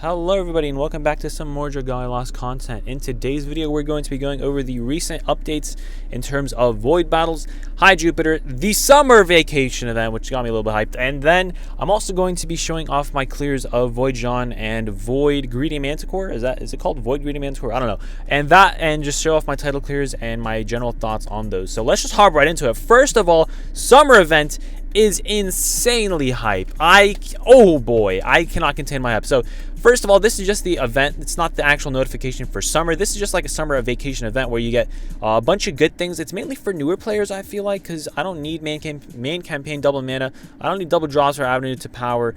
Hello everybody and welcome back to some more Dragalia Lost content. In today's video we're going to be going over the recent updates in terms of Void Battles, High Jupiter, the summer vacation event, which got me a little bit hyped, and then I'm also going to be showing off my clears of Void Jean and Void Greedy Manticore. Is it called Void Greedy Manticore? I don't know. And just show off my title clears and my general thoughts on those. So let's just hop right into it. First of all, summer event is insanely hype. Oh boy, I cannot contain my hype. So first of all, this is just the event. It's not the actual notification for summer. This is just like a summer vacation event where you get a bunch of good things. It's mainly for newer players, I feel like, because I don't need main campaign double mana. I don't need double draws for Avenue to Power.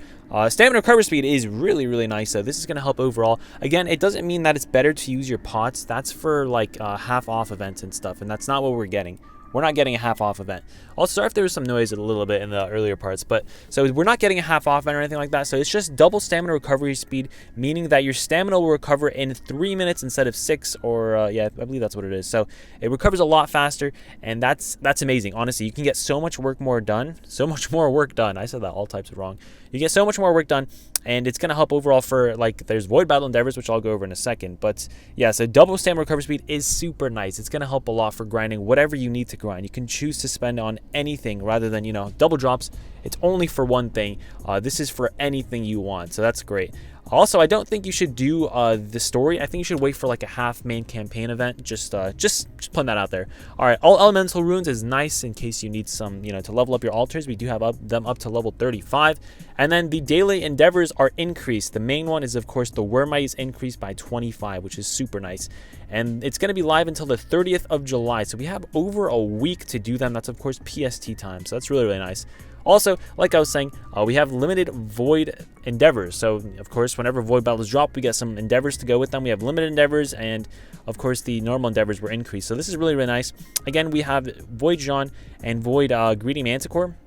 Stamina recovery speed is really nice, so this is going to help overall. Again, it doesn't mean that it's better to use your pots. That's for like half off events and stuff, and that's not what we're getting. We're not getting a half off event. Also, sorry if there was some noise a little bit in the earlier parts, but so we're not getting a half off event or anything like that. So it's just double stamina recovery speed, meaning that your stamina will recover in 3 minutes instead of 6, or yeah, I believe that's what it is. So it recovers a lot faster, and that's amazing. Honestly, you can get so much more done. I said that all types of wrong. You get so much more work done, and it's going to help overall for, like, there's Void Battle Endeavors, which I'll go over in a second. But yeah, so double stamina recovery speed is super nice. It's going to help a lot for grinding whatever you need to grind. You can choose to spend on anything rather than, double drops. It's only for one thing. This is for anything you want, so that's great. Also, I don't think you should do the story. I think you should wait for like a half main campaign event. Just putting that out there. All right, all elemental runes is nice in case you need some, to level up your altars. We do have them up to level 35. And then the daily endeavors are increased. The main one is, of course, the Wormite is increased by 25, which is super nice. And it's going to be live until the 30th of July. So we have over a week to do them. That's, of course, PST time. So that's really nice. Also, like I was saying, we have limited Void Endeavors. So, of course, whenever Void Battles drop, we get some Endeavors to go with them. We have limited Endeavors, and, of course, the normal Endeavors were increased. So this is really nice. Again, we have Void Jean and Void Greedy Manticore.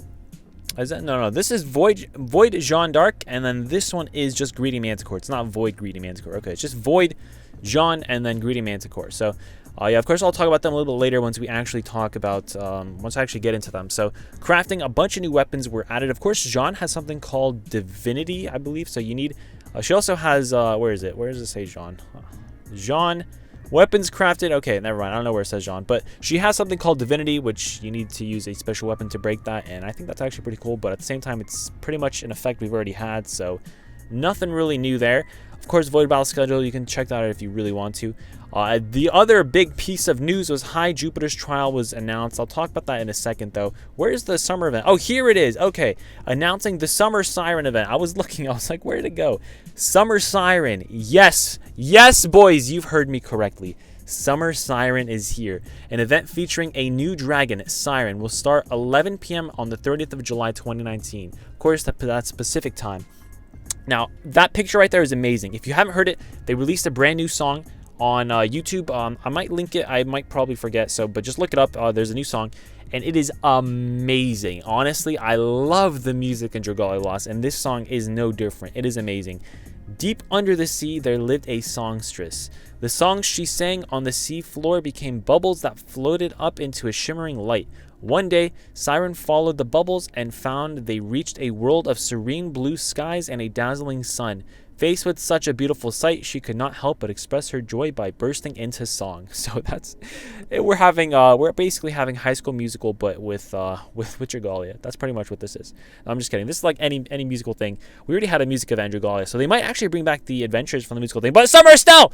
No, this is Void Jean Dark, and then this one is just Greedy Manticore. It's not Void Greedy Manticore. Okay, it's just Void Jean and then Greedy Manticore. So, yeah, of course, I'll talk about them a little bit later once we actually talk about, once I actually get into them. So, crafting, a bunch of new weapons were added. Of course, Jean has something called Divinity, I believe. So, you need, she also has, where is it? Where does it say Jean? Jean, weapons crafted. Okay, never mind. I don't know where it says Jean. But she has something called Divinity, which you need to use a special weapon to break that. And I think that's actually pretty cool. But at the same time, it's pretty much an effect we've already had. So, nothing really new there. Of course, Void Battle schedule, you can check that out if you really want to. The other big piece of news was High Jupiter's trial was announced. I'll talk about that in a second, though. Where's the summer event? Oh, here it is. Okay, announcing the Summer Siren event. I was like, where did it go? Summer Siren. Yes, boys, you've heard me correctly. Summer Siren is here. An event featuring a new dragon, Siren, will start 11 p.m. on the 30th of July, 2019. Of course, that's Pacific time. Now, that picture right there is amazing. If you haven't heard it, they released a brand new song on YouTube. I might link it. I might probably forget. But just look it up. There's a new song, and it is amazing. Honestly, I love the music in Dragalia Lost, and this song is no different. It is amazing. Deep under the sea, there lived a songstress. The songs she sang on the sea floor became bubbles that floated up into a shimmering light. One day, Siren followed the bubbles and found they reached a world of serene blue skies and a dazzling sun. Faced with such a beautiful sight, she could not help but express her joy by bursting into song. So we're basically having High School Musical, but with Dragalia. That's pretty much what this is. No, I'm just kidding. This is like any musical thing. We already had a music event in Dragalia, so they might actually bring back the adventures from the musical thing. But Summer Estelle!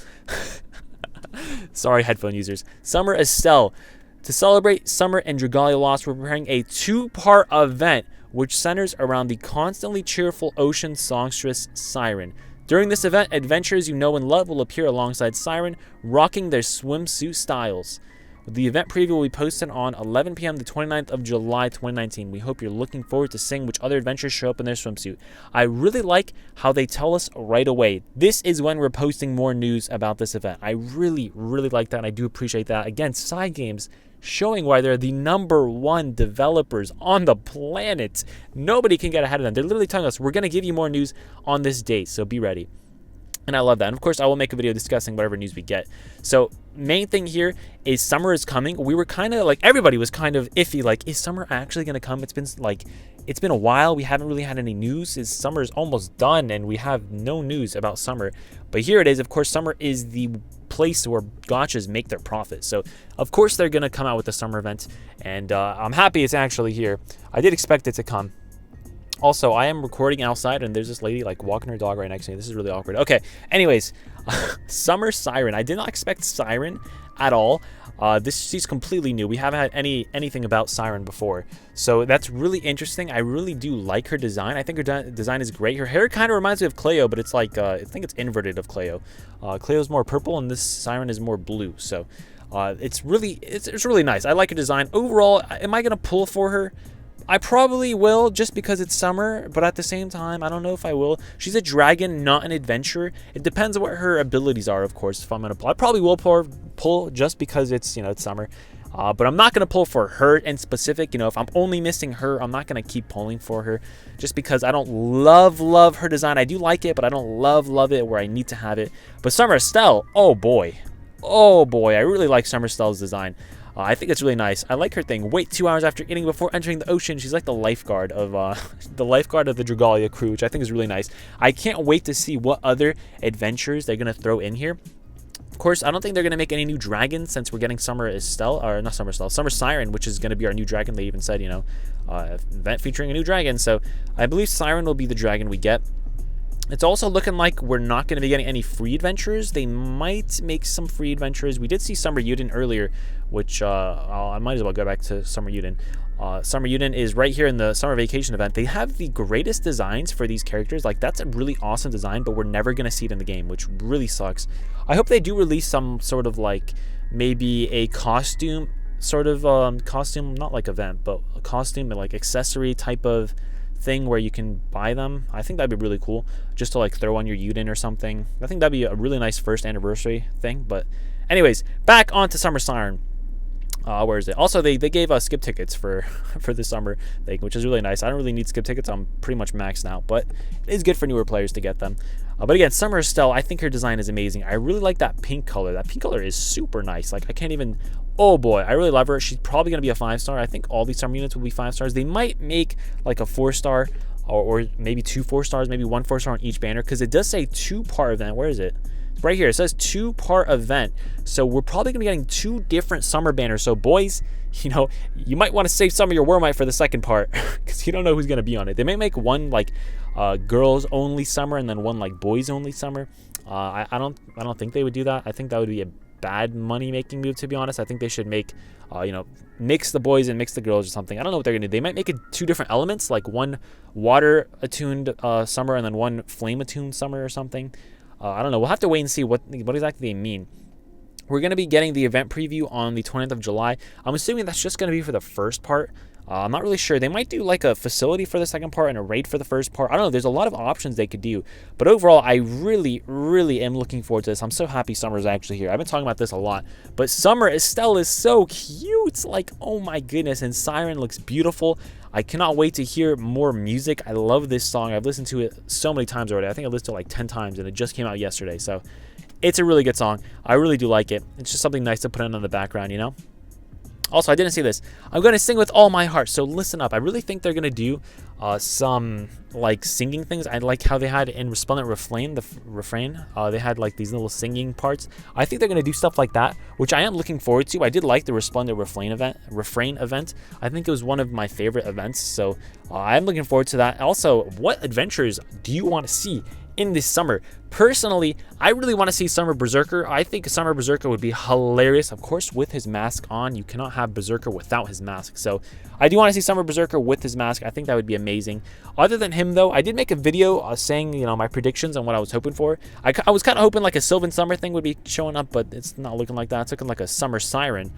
Sorry, headphone users. Summer Estelle. To celebrate Summer and Dragalia Lost, we're preparing a 2-part event which centers around the constantly cheerful ocean songstress Siren. During this event, adventurers you know and love will appear alongside Siren, rocking their swimsuit styles. The event preview will be posted on 11 p.m. the 29th of July 2019. We hope you're looking forward to seeing which other adventurers show up in their swimsuit. I really like how they tell us right away. This is when we're posting more news about this event. I really like that, and I do appreciate that. Again, Side Games showing why they're the #1 developers on the planet. Nobody can get ahead of them. They're literally telling us, we're going to give you more news on this date, so be ready. And I love that. And of course, I will make a video discussing whatever news we get. So main thing here is summer is coming. We were kind of like, everybody was kind of iffy. Like, is summer actually going to come? It's been a while. We haven't really had any news. Summer is almost done and we have no news about summer. But here it is. Of course, summer is the place where gachas make their profit. So of course they're going to come out with the summer event. And I'm happy it's actually here. I did expect it to come. Also, I am recording outside, and there's this lady, like, walking her dog right next to me. This is really awkward. Okay, anyways, Summer Siren. I did not expect Siren at all. She's completely new. We haven't had anything about Siren before. So that's really interesting. I really do like her design. I think her design is great. Her hair kind of reminds me of Cleo, but it's like, I think it's inverted of Cleo. Cleo's more purple, and this Siren is more blue. So it's really nice. I like her design. Overall, am I going to pull for her? I probably will, just because it's summer, but at the same time, I don't know if I will. She's a dragon, not an adventurer. It depends on what her abilities are, of course, if I'm going to pull. I probably will pull just because it's, it's summer. But I'm not going to pull for her in specific. If I'm only missing her, I'm not going to keep pulling for her just because I don't love her design. I do like it, but I don't love it where I need to have it. But Summer Estelle, oh boy, I really like Summer Estelle's design. I think it's really nice. I like her thing. Wait 2 hours after eating before entering the ocean. She's like the lifeguard of the Dragalia crew, which I think is really nice. I can't wait to see what other adventures they're gonna throw in here. Of course, I don't think they're gonna make any new dragons since we're getting Summer Siren, which is gonna be our new dragon. They even said, event featuring a new dragon. So I believe Siren will be the dragon we get. It's also looking like we're not going to be getting any free adventures. They might make some free adventures. We did see Summer Yuden earlier, which I might as well go back to Summer Yuden. Summer Yuden is right here in the summer vacation event. They have the greatest designs for these characters. Like, that's a really awesome design, but we're never going to see it in the game, which really sucks. I hope they do release some sort of, like, maybe a costume, costume, not like event, but a costume and, like, accessory type of thing where you can buy them. I think that'd be really cool, just to like throw on your Yuden or something. I think that'd be a really nice first anniversary thing. But anyways, back on to Summer Siren. Where is it? Also, they gave us skip tickets for the summer thing, which is really nice. I don't really need skip tickets. I'm pretty much maxed out, but it is good for newer players to get them. But again, Summer Estelle, I think her design is amazing. I really like that pink color. That pink color is super nice. Like, I can't even... Oh boy, I really love her. She's probably going to be a 5-star. I think all these summer units will be 5 stars. They might make like a 4-star or maybe 2 4-stars, maybe 1 4-star on each banner, because it does say 2-part event. Where is it? It's right here. It says 2-part event. So we're probably going to be getting 2 different summer banners. So boys, you might want to save some of your Wormite for the second part because you don't know who's going to be on it. They may make one like girls only summer and then one like boys only summer. I don't think they would do that. I think that would be a bad money making move, to be honest. I think they should make mix the boys and mix the girls or something. I don't know what they're gonna do. They might make it 2 different elements, like one water attuned summer and then one flame attuned summer or something. I don't know. We'll have to wait and see what exactly they mean. We're going to be getting the event preview on the 20th of July. I'm assuming that's just going to be for the first part. I'm not really sure. They might do like a facility for the second part and a raid for the first part. I don't know. There's a lot of options they could do. But overall, I really am looking forward to this. I'm so happy Summer is actually here. I've been talking about this a lot. But Summer Estelle is so cute. Like, oh my goodness. And Siren looks beautiful. I cannot wait to hear more music. I love this song. I've listened to it so many times already. I think I listened to it like 10 times and it just came out yesterday. So it's a really good song. I really do like it. It's just something nice to put in the background, you know? Also, I didn't see this. I'm going to sing with all my heart, so listen up. I really think they're going to do some, like, singing things. I like how they had in Resplendent Refrain, they had, like, these little singing parts. I think they're going to do stuff like that, which I am looking forward to. I did like the Resplendent Refrain event. I think it was one of my favorite events, so I'm looking forward to that. Also, what adventures do you want to see in this summer? Personally, I really want to see Summer Berserker. I think Summer Berserker would be hilarious. Of course, with his mask on. You cannot have Berserker without his mask. So I do want to see Summer Berserker with his mask. I think that would be amazing. Other than him, though, I did make a video saying, you know, my predictions on what I was hoping for. I was kind of hoping like a Sylvan Summer thing would be showing up, but it's not looking like that. It's looking like a Summer Siren.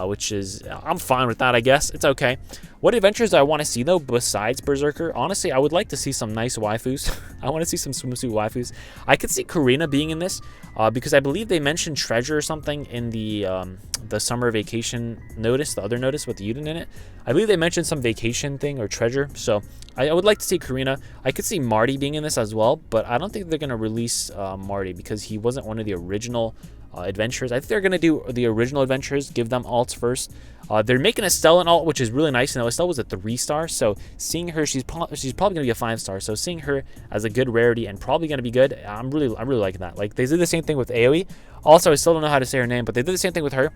which is, I'm fine with that, I guess. It's okay. What adventures do I want to see, though, besides Berserker? Honestly, I would like to see some nice waifus. I want to see some swimsuit waifus. I could see Karina being in this, because I believe they mentioned treasure or something in the summer vacation notice, the other notice with the Yuden in it. I believe they mentioned some vacation thing or treasure, so I would like to see Karina. I could see Marty being in this as well, but I don't think they're going to release Marty because he wasn't one of the original adventures. I think they're going to do the original adventures, give them alts first. They're making Estelle an alt, which is really nice. You know, Estelle was a 3-star, so seeing her, she's probably going to be a 5-star. So seeing her as a good rarity and probably going to be good, I'm really liking that. Like, they did the same thing with AoE. Also, I still don't know how to say her name, but they did the same thing with her.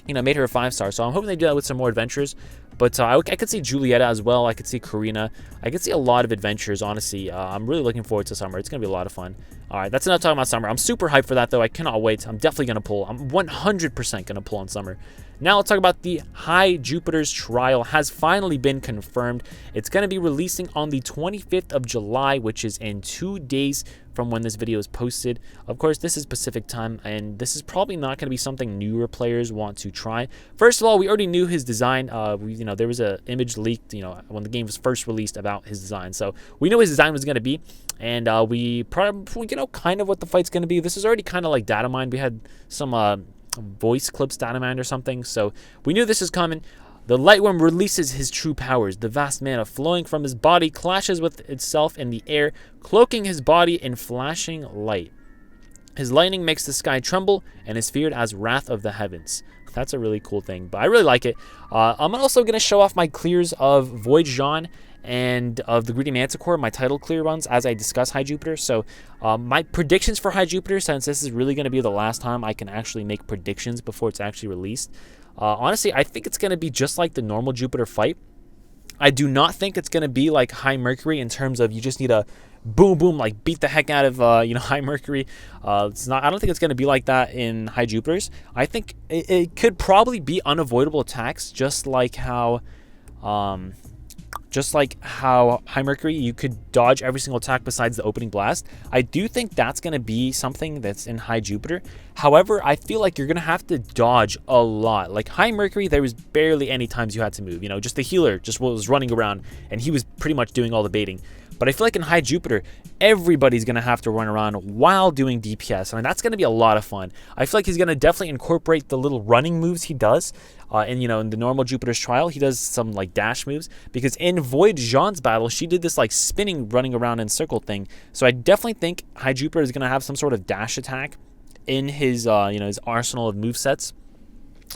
You know, made her a 5-star. So I'm hoping they do that with some more adventures. But I could see Julieta as well. I could see Karina. I could see a lot of adventures, honestly. I'm really looking forward to summer. It's going to be a lot of fun. All right, that's enough talking about summer. I'm super hyped for that, though. I cannot wait. I'm definitely going to pull. I'm 100% going to pull on summer. Now let's talk about the High Jupiter's trial. Has finally been confirmed. It's going to be releasing on the 25th of July, which is in 2 days from when this video is posted. Of course, this is Pacific time, and this is probably not going to be something newer players want to try. First of all, we already knew his design. You know, there was an image leaked, you know, when the game was first released about his design. So we knew his design was going to be, and we probably, you know, kind of what the fight's going to be. This is already kind of like data mined. We had some voice clips data mined or something, so we knew this is coming. The Lightworm releases his true powers. The vast mana flowing from his body clashes with itself in the air, cloaking his body in flashing light. His lightning makes the sky tremble and is feared as Wrath of the Heavens. That's a really cool thing, but I really like it. I'm also going to show off my clears of Void Jean and of the Greedy Manticore, my title clear runs, as I discuss High Jupiter. So my predictions for High Jupiter, since this is really going to be the last time I can actually make predictions before it's actually released, honestly, I think it's going to be just like the normal Jupiter fight. I do not think it's going to be like High Mercury in terms of you just need a boom, boom, like beat the heck out of, you know, High Mercury. It's not. I don't think it's going to be like that in High Jupiters. I think it could probably be unavoidable attacks, just like how High Mercury, you could dodge every single attack besides the opening blast. I do think that's going to be something that's in High Jupiter. However, I feel like you're going to have to dodge a lot. Like High Mercury, there was barely any times you had to move. You know, just the healer just was running around, and he was pretty much doing all the baiting. But I feel like in High Jupiter, everybody's going to have to run around while doing DPS. I mean, that's going to be a lot of fun. I feel like he's going to definitely incorporate the little running moves he does. And, you know, in the normal Jupiter's trial, he does some, like, dash moves. Because in Void Jean's battle, she did this, like, spinning, running around in circle thing. So I definitely think High Jupiter is going to have some sort of dash attack in his, you know, his arsenal of movesets.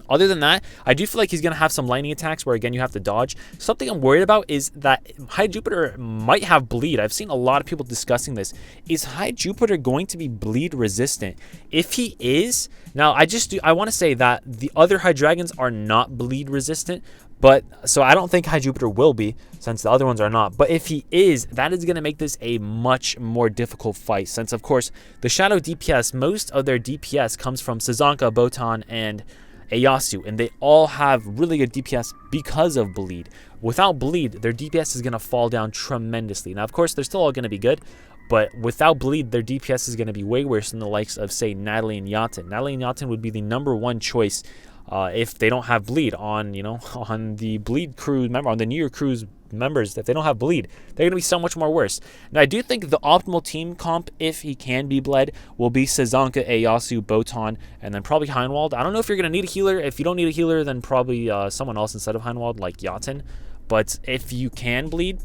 Other than that, I do feel like he's going to have some lightning attacks where, again, you have to dodge. Something I'm worried about is that High Jupiter might have bleed. I've seen a lot of people discussing this. Is High Jupiter going to be bleed resistant? If he is, now I want to say that the other High Dragons are not bleed resistant, but so I don't think High Jupiter will be, since the other ones are not. But if he is, that is going to make this a much more difficult fight, since, of course, the Shadow DPS, most of their DPS comes from Sazanka, Botan, and Eyasu, and they all have really good DPS because of bleed. Without bleed, their DPS is going to fall down tremendously. Now, of course, they're still all going to be good, but without bleed, their DPS is going to be way worse than the likes of, say, Natalie and Yaten. Natalie and Yaten would be the #1 choice if they don't have bleed on, you know, on the bleed crew member, on the New Year crews members. If they don't have bleed, they're going to be so much more worse. Now, I do think the optimal team comp, if he can be bled, will be Sazanka, Eyasu, Botan, and then probably Heinwald. I don't know if you're going to need a healer. If you don't need a healer, then probably someone else instead of Heinwald, like Yaten. But if you can bleed,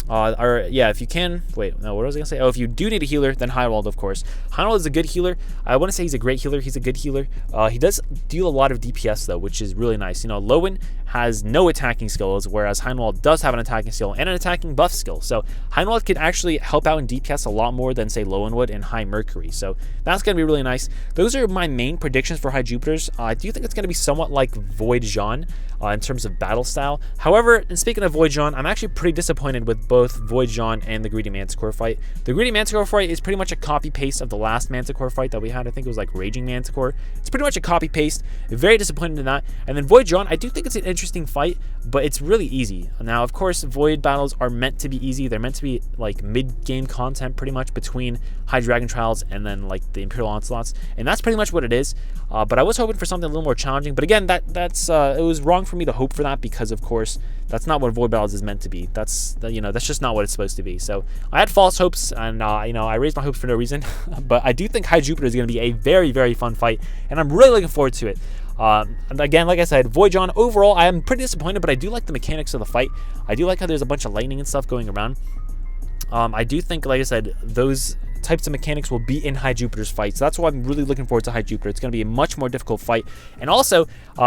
if you can, wait, no, what was I going to say? Oh, if you do need a healer, then Heinwald, of course. Heinwald is a good healer. I wouldn't say he's a great healer. He's a good healer. He does deal a lot of DPS, though, which is really nice. You know, Lowen has no attacking skills, whereas Heinwald does have an attacking skill and an attacking buff skill. So Heinwald could actually help out in DPS a lot more than, say, Lowen would in High Mercury. So that's going to be really nice. Those are my main predictions for High Jupiters. I do think it's going to be somewhat like Void Jean in terms of battle style. However, and speaking of Void Jean, I'm actually pretty disappointed with both both Void John and the Greedy Manticore fight. The Greedy Manticore fight is pretty much a copy-paste of the last Manticore fight that we had. I think it was like Raging Manticore. It's pretty much a copy-paste. Very disappointed in that. And then Void John, I do think it's an interesting fight, but it's really easy. Now, of course, Void battles are meant to be easy. They're meant to be like mid-game content pretty much between High Dragon Trials and then like the Imperial Onslaughts. And that's pretty much what it is. But I was hoping for something a little more challenging. But again, that's it was wrong for me to hope for that because, of course, that's not what Void Battles is meant to be. That's just not what it's supposed to be. So I had false hopes, and I raised my hopes for no reason. But I do think High Jupiter is going to be a very, very fun fight, and I'm really looking forward to it. Again, like I said, Void John, overall, I am pretty disappointed, but I do like the mechanics of the fight. I do like how there's a bunch of lightning and stuff going around. I do think, like I said, those types of mechanics will be in High Jupiter's fight. So that's why I'm really looking forward to High Jupiter. It's going to be a much more difficult fight. And also,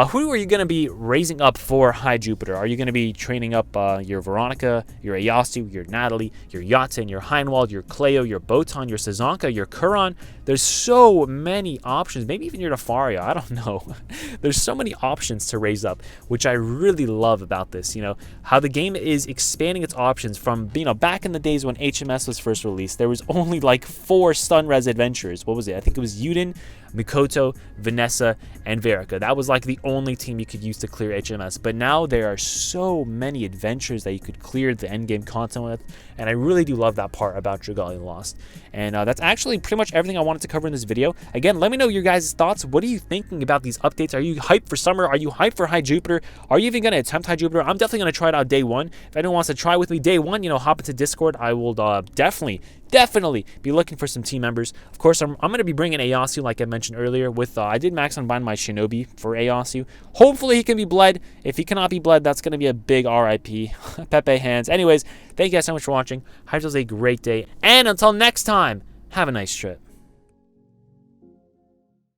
who are you going to be raising up for High Jupiter? Are you going to be training up your Veronica, your Ayasu, your Natalie, your Yaten, your Heinwald, your Cleo, your Botan, your Sazanka, your Kuron? There's so many options. Maybe even your Nefaria. I don't know. There's so many options to raise up, which I really love about this. How the game is expanding its options from, back in the days when HMS was first released, there was only like 4 stun res adventures. What was it? I think it was Yuden, Mikoto, Vanessa, and Verica. That was like the only team you could use to clear HMS. But now there are so many adventures that you could clear the endgame content with, and I really do love that part about Dragalia Lost. And that's actually pretty much everything I wanted to cover in this video. Again, let me know your guys' thoughts. What are you thinking about these updates? Are you hyped for summer? Are you hyped for High Jupiter? Are you even going to attempt High Jupiter? I'm definitely going to try it out day one. If anyone wants to try with me day one, hop into Discord. I will definitely be looking for some team members. Of course, I'm going to be bringing Ayasu, like I mentioned earlier. With I did max unbind my Shinobi for Ayasu. Hopefully he can be bled. If he cannot be bled, that's going to be a big RIP. Pepe hands. Anyways, thank you guys so much for watching. Hope you have a great day. And until next time, have a nice trip.